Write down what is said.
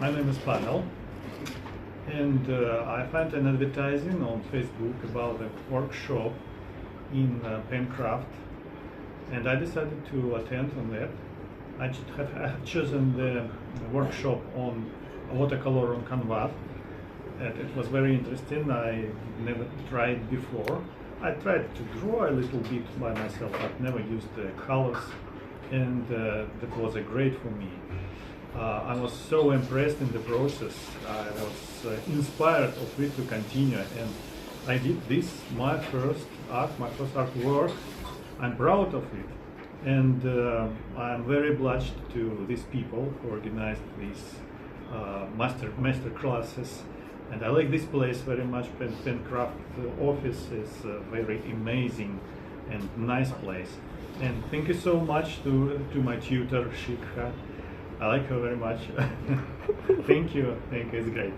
My name is Pavel, and I found an advertising on Facebook about a workshop in Penkraft, and I decided to attend on that. I have chosen the workshop on watercolor on canvas, and it was very interesting. I never tried before. I tried to draw a little bit by myself, but never used the colors, and that was great for me. I was so impressed in the process. I was inspired of it to continue, and I did this, my first artwork. I'm proud of it, and I'm very obliged to these people who organized these master classes. And I like this place very much. Penkraft office is a very amazing and nice place. And thank you so much to my tutor, Shikha. I like her very much. Thank you, it's great.